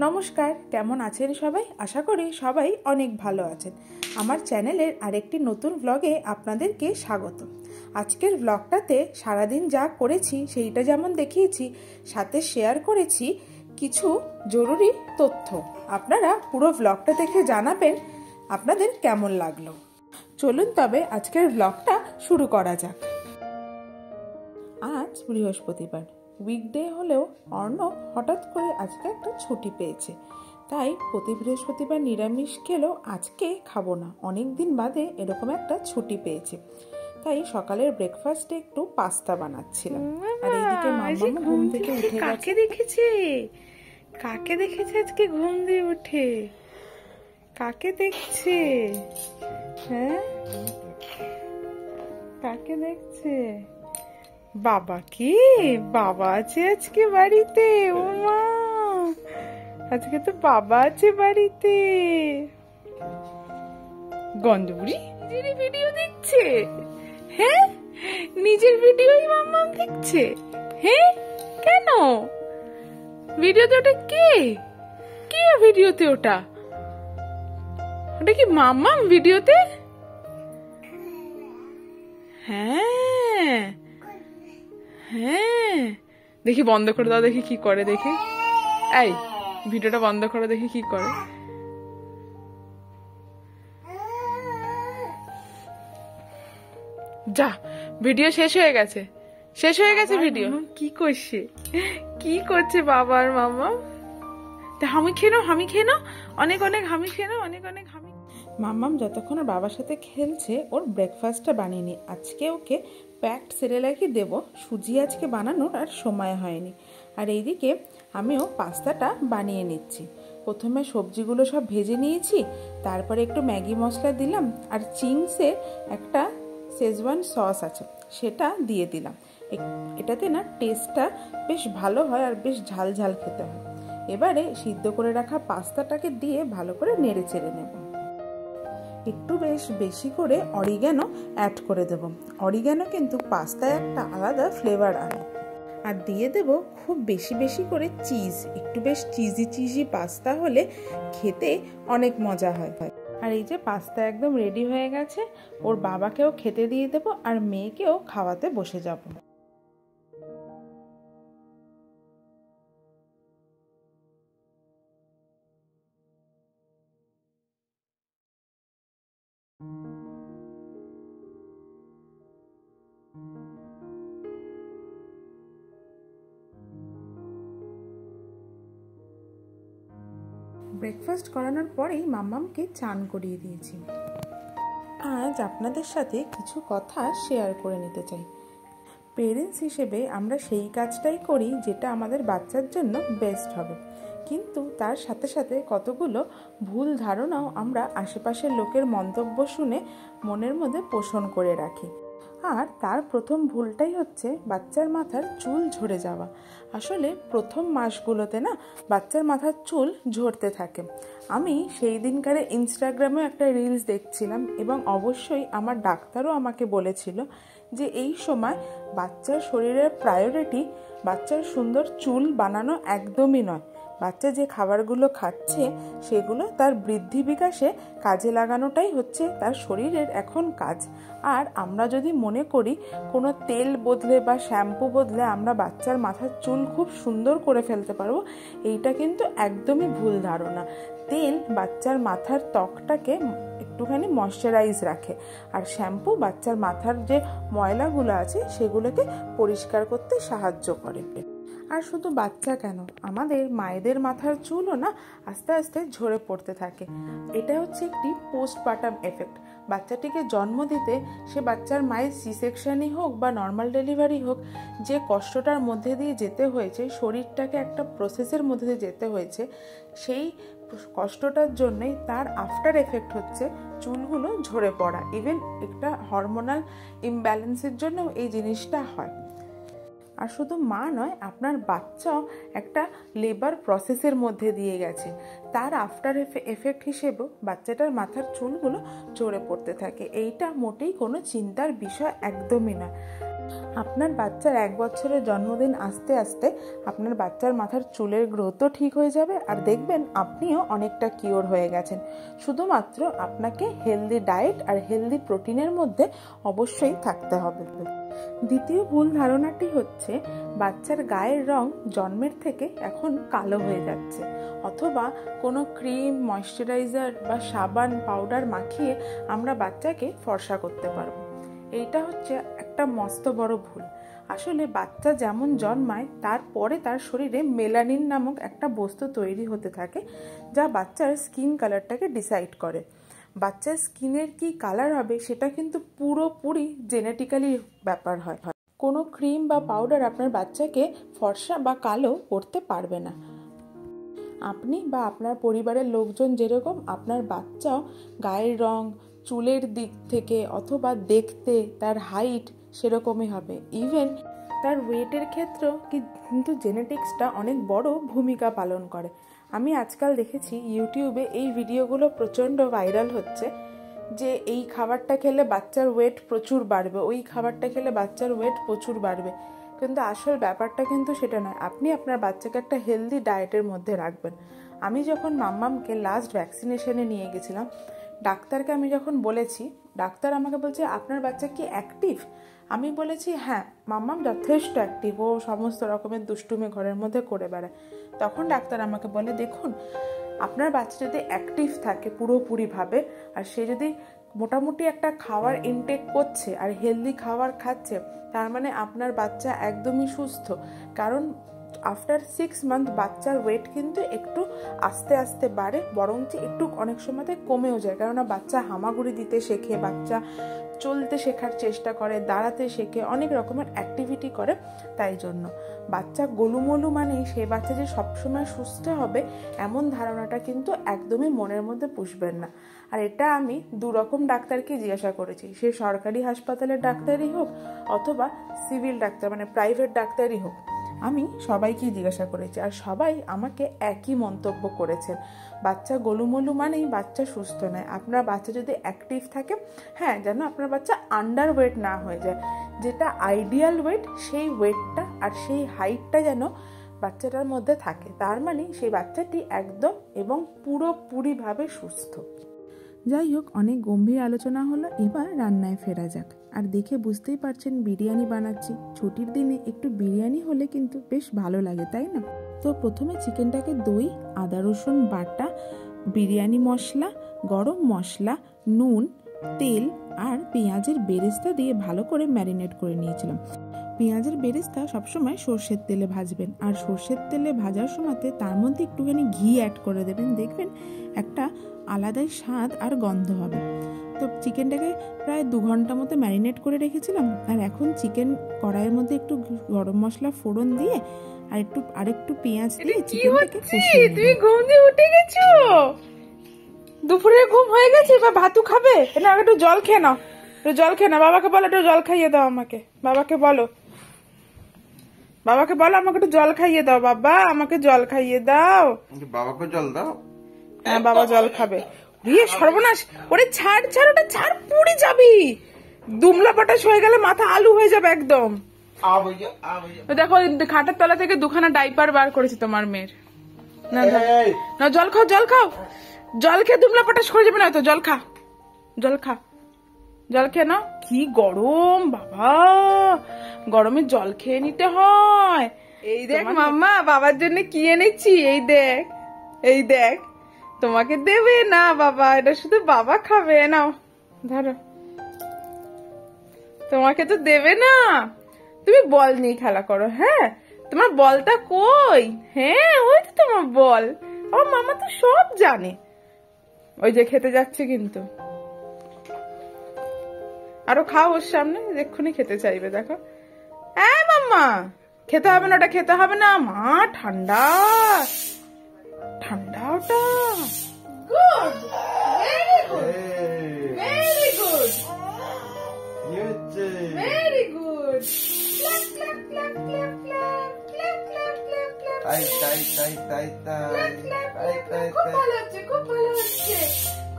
নমস্কার, কেমন আছেন সবাই? আশা করি সবাই অনেক ভালো আছেন। আমার চ্যানেলের আরেকটি নতুন ব্লগে আপনাদেরকে স্বাগত। আজকের ব্লগটাতে সারাদিন যা করেছি সেইটা যেমন দেখিয়েছি, সাথে শেয়ার করেছি কিছু জরুরি তথ্য। আপনারা পুরো ব্লগটা দেখে জানাবেন আপনাদের কেমন লাগলো। চলুন তবে আজকের ব্লগটা শুরু করা যাক। আজ বৃহস্পতিবার, উইকডে হলেও অর্ণব হঠাৎ করে আজকে একটা ছুটি পেয়েছে, তাই প্রতি বৃহস্পতিবার নিরামিষ খেলেও আজকে খাবো না। অনেক দিন বাদে এরকম একটা ছুটি পেয়েছে, তাই সকালের ব্রেকফাস্টে একটু পাস্তা বানাচ্ছিলাম। আর এইদিকে মাম্মা ঘুম থেকে উঠে গেছে। কাকে দেখেছে আজকে ঘুম দিয়ে উঠে? কাকে দেখছে? হ্যাঁ, কাকে দেখছে? বাবা কি? বাবা আছে আজকে বাড়িতে? ও মা, আজকে তো বাবা আছে বাড়িতে। গন্ধবুড়ি নিজেরই ভিডিও দেখছে? হ্যাঁ, নিজের ভিডিওই মাম্মাম দেখছে? হ্যাঁ, কেন? ভিডিওতে ওটা কে? কে ভিডিওতে? ওটা ওটা কি মাম্মাম ভিডিওতে? হ্যাঁ হ্যাঁ, দেখি বন্ধ করে দাও, দেখি কি করে। দেখি, এই ভিডিওটা বন্ধ করে দেখি কি করে। যা, ভিডিও শেষ হয়ে গেছে, শেষ হয়ে গেছে ভিডিও। কি করছে? কি করছে বাবা আর মামা? হামি খেয়ে নাও, হামি খেয়ে নাও, অনেক অনেক হামি খেয়ে নাও, অনেক অনেক হামি। মাম্মাম যতক্ষণ ওর বাবার সাথে খেলছে ওর ব্রেকফাস্টটা বানিয়ে নি। আজকে ওকে প্যাকড সেরেলাকই দেব, সুজি আজকে বানানোর আর সময় হয়নি। আর এইদিকে আমিও পাস্তাটা বানিয়ে নিচ্ছি। প্রথমে সবজিগুলো সব ভেজে নিয়েছি, তারপরে একটু ম্যাগি মশলা দিলাম, আর চিংসে একটা শেজওয়ান সস আছে সেটা দিয়ে দিলাম। এটাতে না টেস্টটা বেশ ভালো হয় আর বেশ ঝাল ঝাল খেতে হয়। এবারে সিদ্ধ করে রাখা পাস্তাটাকে দিয়ে ভালো করে নেড়ে চেড়ে নেব। একটু বেশ বেশি করে অরিগ্যানো অ্যাড করে দেব। অরিগ্যানো কিন্তু পাস্তায় একটা আলাদা ফ্লেভার আনে। আর দিয়ে দেব খুব বেশি বেশি করে চিজ। একটু বেশ চিজি চিজি পাস্তা হলে খেতে অনেক মজা হয়। আর এই যে পাস্তা একদম রেডি হয়ে গেছে, ওর বাবাকেও খেতে দিয়ে দেব আর মেয়েকেও খাওয়াতে বসে যাব। ব্রেকফাস্ট করানোর পরেই মাম্মামকে চান করিয়ে দিয়েছি। আজ আপনাদের সাথে কিছু কথা শেয়ার করে নিতে চাই। পেরেন্টস হিসেবে আমরা সেই কাজটাই করি যেটা আমাদের বাচ্চার জন্য বেস্ট হবে, কিন্তু তার সাথে সাথে কতগুলো ভুল ধারণাও আমরা আশেপাশের লোকের মন্তব্য শুনে মনের মধ্যে পোষণ করে রাখি। আর তার প্রথম ভুলটাই হচ্ছে বাচ্চার মাথার চুল ঝরে যাওয়া। আসলে প্রথম মাসগুলোতে না বাচ্চার মাথার চুল ঝরতে থাকে। আমি সেই দিনকারে ইনস্টাগ্রামে একটা রিলস দেখছিলাম এবং অবশ্যই আমার ডাক্তারও আমাকে বলেছিল যে এই সময় বাচ্চার শরীরের প্রায়োরিটি বাচ্চার সুন্দর চুল বানানো একদমই নয়। বাচ্চা যে খাবারগুলো খাচ্ছে সেগুলো তার বৃদ্ধি বিকাশে কাজে লাগানোটাই হচ্ছে তার শরীরের এখন কাজ। আর আমরা যদি মনে করি কোনো তেল বদলে বা শ্যাম্পু বদলে আমরা বাচ্চার মাথার চুল খুব সুন্দর করে ফেলতে পারবো, এইটা কিন্তু একদমই ভুল ধারণা। তেল বাচ্চার মাথার ত্বকটাকে একটুখানি ময়শ্চারাইজ রাখে, আর শ্যাম্পু বাচ্চার মাথার যে ময়লাগুলো আছে সেগুলোকে পরিষ্কার করতে সাহায্য করে। আর শুধু বাচ্চা কেন, আমাদের মায়েদের মাথার চুলও না আস্তে আস্তে ঝরে পড়তে থাকে। এটা হচ্ছে একটি পোস্টপার্টাম এফেক্ট। বাচ্চাটিকে জন্ম দিতে সে বাচ্চার মায়ের সি সেকশনই হোক বা নর্মাল ডেলিভারি হোক, যে কষ্টটার মধ্যে দিয়ে যেতে হয়েছে, শরীরটাকে একটা প্রসেসের মধ্যে দিয়ে যেতে হয়েছে, সেই কষ্টটার জন্যই তার আফটার এফেক্ট হচ্ছে চুলগুলো ঝরে পড়া। ইভেন একটা হরমোনাল ইমব্যালেন্সের জন্য এই জিনিসটা হয়। আর শুধু মা নয়, আপনার বাচ্চাও একটা লেবার প্রসেসের মধ্যে দিয়ে গেছে, তার আফটার এফেক্ট হিসেবেও বাচ্চাটার মাথার চুলগুলো ঝরে পড়তে থাকে। এইটা মোটেই কোনো চিন্তার বিষয় একদমই না। আপনার বাচ্চার 1 বছরের জন্মদিন আসতে আসতে আপনার বাচ্চার মাথার চুলের গ্রোথও ঠিক হয়ে যাবে, আর দেখবেন আপনিও অনেকটা কিওর হয়ে গেছেন। শুধুমাত্র আপনাকে হেলদি ডায়েট আর হেলদি প্রোটিনের মধ্যে অবশ্যই থাকতে হবে। দ্বিতীয় ভুল ধারণাটি হচ্ছে বাচ্চার গায়ের রং জন্মের থেকে এখন কালো হয়ে যাচ্ছে, অথবা কোনো ক্রিম, ময়শ্চারাইজার বা সাবান পাউডার মাখিয়ে আমরা বাচ্চাকে ফর্সা করতে পারবো। এইটা হচ্ছে একটা মস্ত বড় ভুল। আসলে বাচ্চা যেমন জন্মায় তারপরে তার শরীরে মেলানিন নামক একটা বস্তু তৈরি হতে থাকে, যা বাচ্চার স্কিন কালারটাকে ডিসাইড করে। বাচ্চার স্কিনের কি কালার হবে সেটা কিন্তু পুরোপুরি জেনেটিক্যালি ব্যাপার হয়। কোনো ক্রিম বা পাউডার আপনার বাচ্চাকে ফর্সা বা কালো করতে পারবে না। আপনি বা আপনার পরিবারের লোকজন যেরকম, আপনার বাচ্চাও গায়ের রং, চুলের দিক থেকে অথবা দেখতে তার হাইট সেরকমই হবে। ইভেন তার ওয়েটের ক্ষেত্রেও কিন্তু জেনেটিক্সটা অনেক বড় ভূমিকা পালন করে। আমি আজকাল দেখেছি ইউটিউবে এই ভিডিওগুলো প্রচণ্ড ভাইরাল হচ্ছে যে এই খাবারটা খেলে বাচ্চার ওয়েট প্রচুর বাড়বে, ওই খাবারটা খেলে বাচ্চার ওয়েট প্রচুর বাড়বে। কিন্তু আসল ব্যাপারটা কিন্তু সেটা নয়। আপনি আপনার বাচ্চাকে একটা হেলদি ডায়েটের মধ্যে রাখবেন। আমি যখন মাম্মামকে লাস্ট ভ্যাকসিনেশনে নিয়ে গেছিলাম, ডাক্তারকে আমি যখন বলেছি, ডাক্তার আমাকে বলছে আপনার বাচ্চা কি অ্যাক্টিভ? আমি বলেছি হ্যাঁ, মাম্মাম যথেষ্ট অ্যাক্টিভ, ও সমস্ত রকমের দুষ্টুমি ঘরের মধ্যে করে বেড়ায়। তখন ডাক্তার আমাকে বলে, দেখুন আপনার বাচ্চা যদি অ্যাক্টিভ থাকে পুরোপুরিভাবে, আর সে যদি মোটামুটি একটা খাবার ইনটেক করছে আর হেলদি খাবার খাচ্ছে, তার মানে আপনার বাচ্চা একদমই সুস্থ। কারণ আফটার 6 মান্থ বাচ্চার ওয়েট কিন্তু একটু আস্তে আস্তে বাড়ে, বরঞ্চ একটু অনেক সময়তে কমেও যায়। কেননা বাচ্চা হামাগুড়ি দিতে শেখে, বাচ্চা চলতে শেখার চেষ্টা করে, দাঁড়াতে শেখে, অনেক রকমের অ্যাক্টিভিটি করে। তাই জন্য বাচ্চা গোলুমলু মানেই সেই বাচ্চা যে সবসময় সুস্থ হবে এমন ধারণাটা কিন্তু একদমই মনের মধ্যে পুষবেন না। আর এটা আমি 2 রকম ডাক্তারকে জিজ্ঞাসা করেছি, সে সরকারি হাসপাতালের ডাক্তারই হোক অথবা সিভিল ডাক্তার মানে প্রাইভেট ডাক্তারই হোক, আমি সবাইকেই জিজ্ঞাসা করেছি, আর সবাই আমাকে একই মন্তব্য করেছেন, বাচ্চা গোলুমলু মানেই বাচ্চা সুস্থ নয়। আপনার বাচ্চা যদি অ্যাক্টিভ থাকে, হ্যাঁ, যেন আপনার বাচ্চা আন্ডার ওয়েট না হয়ে যায়, যেটা আইডিয়াল ওয়েট সেই ওয়েটটা আর সেই হাইটটা যেন বাচ্চাটার মধ্যে থাকে, তার মানে সেই বাচ্চাটি একদম এবং পুরোপুরিভাবে সুস্থ। যাই হোক, অনেক গম্ভীর আলোচনা হলো, এবার রান্নায় ফেরা যাক। আর দেখে বুঝতেই পারছেন বিরিয়ানি বানাচ্ছি। ছুটির দিনে একটু বিরিয়ানি হলে কিন্তু বেশ ভালো লাগে, তাই না? তো প্রথমে চিকেনটাকে দই, আদা রসুন বাটা, বিরিয়ানি মশলা, গরম মশলা, নুন, তেল আর পেঁয়াজের বেরেস্তা দিয়ে ভালো করে ম্যারিনেট করে নিয়েছিলাম। পেঁয়াজের বেরেস্তা সবসময় সর্ষের তেলে ভাজবেন, আর সর্ষের তেলে ভাজার সময়তে তার মধ্যে একটুখানি ঘি অ্যাড করে দেবেন, দেখবেন একটা আলাদাই স্বাদ আর গন্ধ হবে। তো চিকেনটাকে প্রায় 2 ঘন্টা মতো ম্যারিনেট করে রেখেছিলাম, আর এখন চিকেন কড়াইয়ের মধ্যে একটু গরম মশলা ফোড়ন দিয়ে আর একটু পেঁয়াজ দিয়ে চিকেনটাকে কষিয়ে নেব। তুমি ঘুম দিয়ে উঠে গেছো? দুপুরে ঘুম হয়ে গেছে, বা ভাতু খাবে না? একটু জল খেয়ে নাও, একটু জল খেয়ে নাও। বাবাকে বলো একটু জল খাইয়ে দাও আমাকে। বাবাকে বলো আমাকে একটু জল খাইয়ে দাও। বাবা আমাকে জল খাইয়ে দাও। বাবাকে জল দাও। হ্যাঁ, বাবা জল খাবে। সর্বনাশ, ওরে ছাড়, ওটা ছাড়, পুড়ে যাবি। দুমলা পটাশ হয়ে গেলে মাথা আলু হয়ে যাবে একদম। দেখো খাটের তলা থেকে 2খানা ডাইপার বার করেছি তোমার মেয়ের। না জল খাও, জল খেয়ে দুমলা পটাশ করে যাবে না তো। জল খেয়ে নাও। কি গরম বাবা, গরমে জল খেয়ে নিতে হয়। এই দেখ মাম্মা, বাবার জন্য কি এনেছি, এই দেখ। তোমাকে দেবে না বাবা, এটা শুধু বাবা খাবে। নাও ধরো, তোমাকে তো দেবে না। তুমি বল নিয়ে খেলা করো। হ্যাঁ, তোমার বলটা কই? হ্যাঁ, ওই তো তোমার বল। আমার মামা তো সব জানে। ওই যে খেতে যাচ্ছে কিন্তু, আরো খাও ওর সামনে, এক্ষুনি খেতে চাইবে। দেখো, হ্যাঁ মাম্মা, খেতে হবে না, ওটা খেতে হবে না। মা ঠান্ডা ওটা। Good, very good.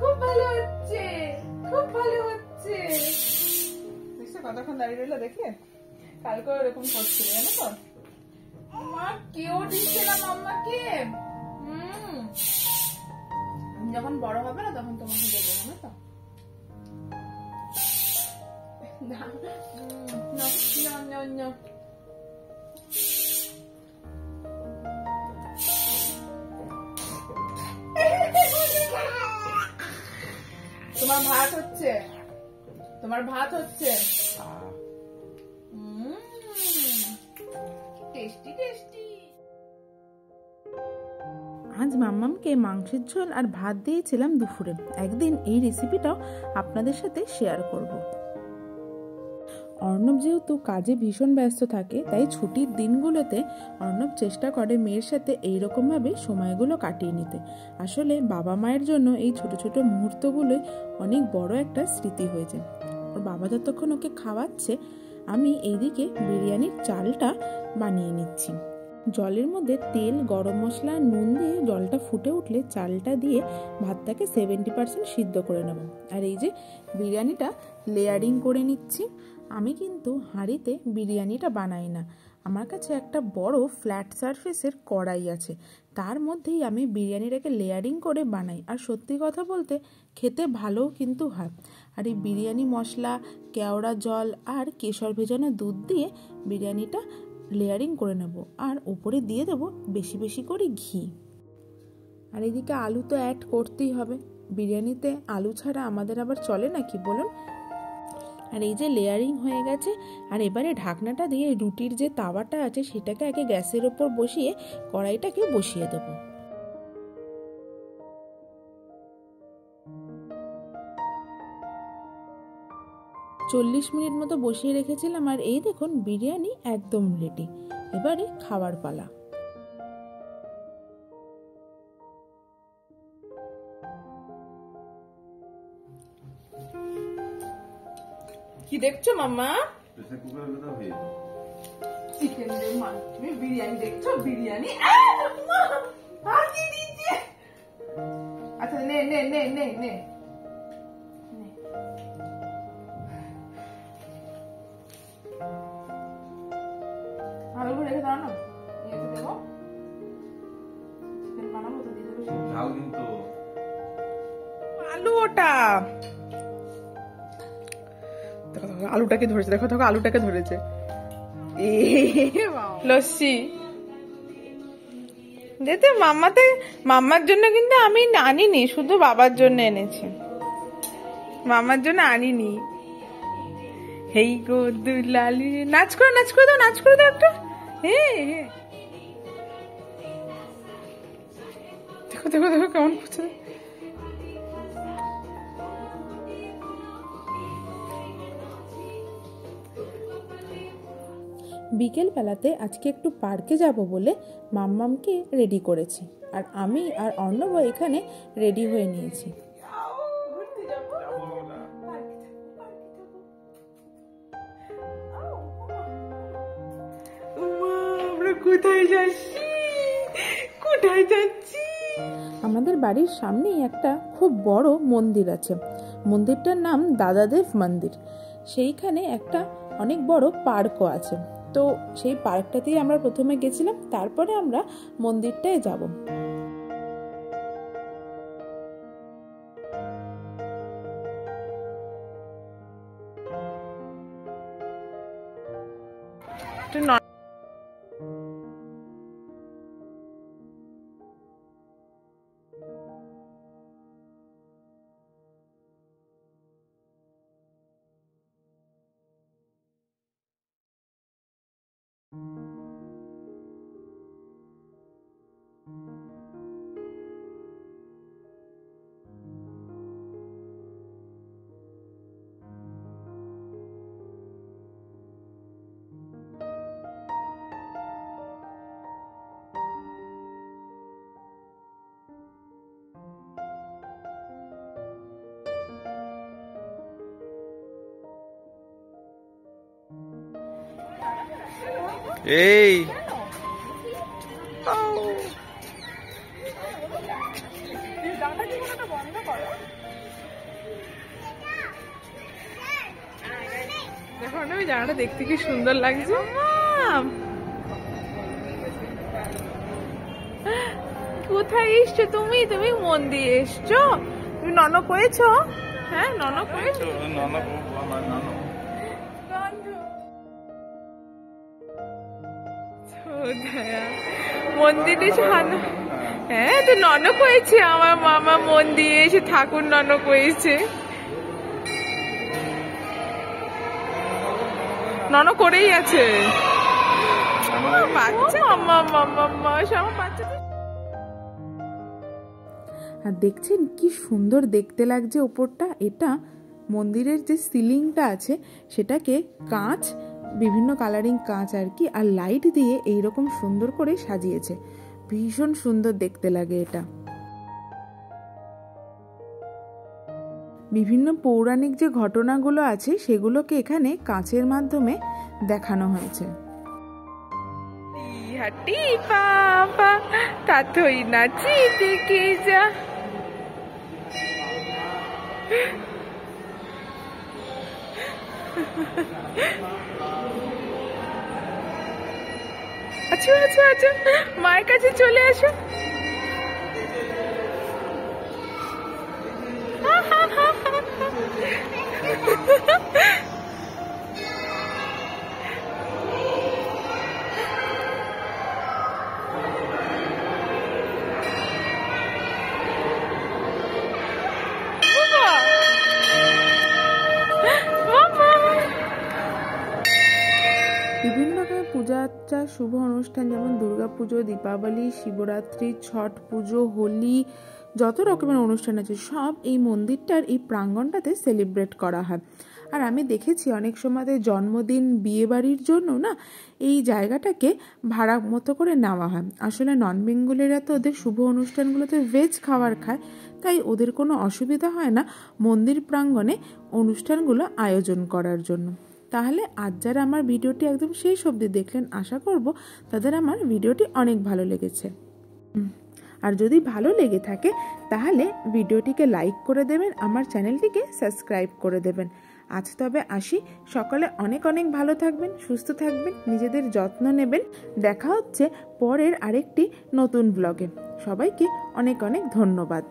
খুব ভালো হচ্ছে। কতক্ষণ দাঁড়িয়ে রইলো দেখে। কালকে এরকম করছিল জানো তো, মা কেউ দিচ্ছে না মাম্মাকে। যখন বড় হবে না তখন তোমাকে দেবো, জানো তো। তোমার ভাত হচ্ছে, তোমার ভাত হচ্ছে। Tasty tasty. আজ মাম্মামকে মাংসের ঝোল আর ভাত দিয়েছিলাম দুপুরে। একদিন এই রেসিপিটাও আপনাদের সাথে শেয়ার করব। অর্ণব যেহেতু কাজে ভীষণ ব্যস্ত থাকে, তাই ছুটির দিনগুলোতে অর্ণব চেষ্টা করে মেয়ের সাথে এইরকমভাবে সময়গুলো কাটিয়ে নিতে। আসলে বাবা মায়ের জন্য এই ছোট ছোট মুহূর্তগুলোই অনেক বড় একটা স্মৃতি হয়েছে। ওর বাবা যতক্ষণ ওকে খাওয়াচ্ছে, আমি এইদিকে বিরিয়ানির চালটা বানিয়ে নিচ্ছি। জলের মধ্যে তেল, গরম মশলা, নুন দিয়ে জলটা ফুটে উঠলে চালটা দিয়ে ভাতটাকে 70% সিদ্ধ করে নেব। আর এই যে বিরিয়ানিটা লেয়ারিং করে নিচ্ছি। আমি কিন্তু হাঁড়িতে বিরিয়ানিটা বানাই না, আমার কাছে একটা বড় ফ্ল্যাট সারফেসের কড়াই আছে, তার মধ্যেই আমি বিরিয়ানিটাকে লেয়ারিং করে বানাই। আর সত্যি কথা বলতে খেতে ভালোও কিন্তু হয়। আর এই বিরিয়ানি মশলা, কেওড়া জল আর কেশর ভেজানো দুধ দিয়ে বিরিয়ানিটা লেয়ারিং করে নেব। আর উপরে দিয়ে দেব বেশি বেশি করে ঘি। আর এদিকে আলু তো অ্যাড করতেই হবে, বিরিয়ানিতে আলু ছাড়া আমাদের আবার চলে নাকি বলুন। আর এই যে লেয়ারিং হয়ে গেছে, আর এবারে ঢাকনাটা দিয়ে রুটির যে তাওয়াটা আছে সেটাকে আগে গ্যাসের ওপর বসিয়ে কড়াইটাকে বসিয়ে দেবো। চল্লিশ মিনিট মতো বসিয়ে রেখেছিলাম, আর এই দেখুন বিরিয়ানি একদম রেডি। এবারে খাওয়ার পালা। কি দেখছো মাম্মা? চিকেন তুমি বিরিয়ানি দেখছো? বিরিয়ানি আচ্ছা, নে নে নে নে নে আলু রেখে দাও না, এতে দেবো। চিকেন বানাবো তো দিয়ে দেবো কিন্তু আলু। ওটা আলুটাকে ধরেছে, দেখো দেখো আলুটাকে ধরেছে। লস্যি যেতে মাম্মার জন্য কিন্তু আমি আনিনি, শুধু বাবার জন্য এনেছি, মামার জন্য আনিনি। হেই গো দুলালি, নাচ করে দাও, নাচ করে দাও একটা। দেখো দেখো দেখো কেমন করছে। বিকেল বেলাতে আজকে একটু পার্কে যাব বলে মাম্মামকে রেডি করেছি, আর আমি আর অর্ণব এখানে রেডি হয়ে নিয়েছি। কোথায় যাচ্ছি? আমাদের বাড়ির সামনেই একটা খুব বড় মন্দির আছে। মন্দিরটার নাম দাদাদেব মন্দির। সেইখানে একটা অনেক বড় পার্কও আছে। তো সেই পার্কটাতেই আমরা প্রথমে গেছিলাম, তারপরে আমরা মন্দিরটায় যাব। এই দেখো ওই জায়গাটা দেখতে কি সুন্দর লাগছে। কোথায় এসছো তুমি? তুমি মন দিয়ে এসছো? তুমি ননক হয়েছো? হ্যাঁ ননক হয়েছো। মন্দিরে ছানো। হ্যাঁ তো ননক হয়েছে আমার মামা, মন দিয়ে এসে ঠাকুর ননক হয়েছে। নন করেই আছে বাচ্চা। আর দেখছেন কি সুন্দর দেখতে লাগছে ওপরটা। এটা মন্দিরের যে সিলিংটা আছে সেটাকে কাঁচ, বিভিন্ন কালারিং কাঁচ আর কি, আর লাইট দিয়ে এইরকম সুন্দর করে সাজিয়েছে। ভীষণ সুন্দর দেখতে লাগে এটা। বিভিন্ন পৌরাণিক যে ঘটনাগুলো আছে সেগুলোকে এখানে কাঁচের মাধ্যমে দেখানো হয়েছে। হাঁটি বাবা তাতই নাচি দেখে যা। আচ্ছা আচ্ছা আচ্ছা, মায়ের কাছে চলে আসো। বিভিন্ন রকমের পূজা আর্চা, শুভ অনুষ্ঠান যেমন দুর্গাপুজো, দীপাবলি, শিবরাত্রি, ছট পুজো, হোলি, যত রকমের অনুষ্ঠান আছে সব এই মন্দিরটার এই প্রাঙ্গণটাতে সেলিব্রেট করা হয়। আর আমি দেখেছি অনেক সময় জন্মদিন, বিয়েবাড়ির জন্য না এই জায়গাটাকে ভাড়া মতো করে নেওয়া হয়। আসলে নন বেঙ্গলিরা তো ওদের শুভ অনুষ্ঠানগুলোতে ভেজ খাবার খায়, তাই ওদের কোনো অসুবিধা হয় না মন্দির প্রাঙ্গণে অনুষ্ঠানগুলো আয়োজন করার জন্য। তাহলে আজ যারা আমার ভিডিওটি একদম শেষ অবধি দেখলেন, আশা করব তাদের আমার ভিডিওটি অনেক ভালো লেগেছে। আর যদি ভালো লেগে থাকে তাহলে ভিডিওটিকে লাইক করে দেবেন, আমার চ্যানেলটিকে সাবস্ক্রাইব করে দেবেন। আজ তবে আসি, সকালে অনেক অনেক ভালো থাকবেন, সুস্থ থাকবেন, নিজেদের যত্ন নেবেন। দেখা হচ্ছে পরের আরেকটি নতুন ব্লগে। সবাইকে অনেক অনেক ধন্যবাদ।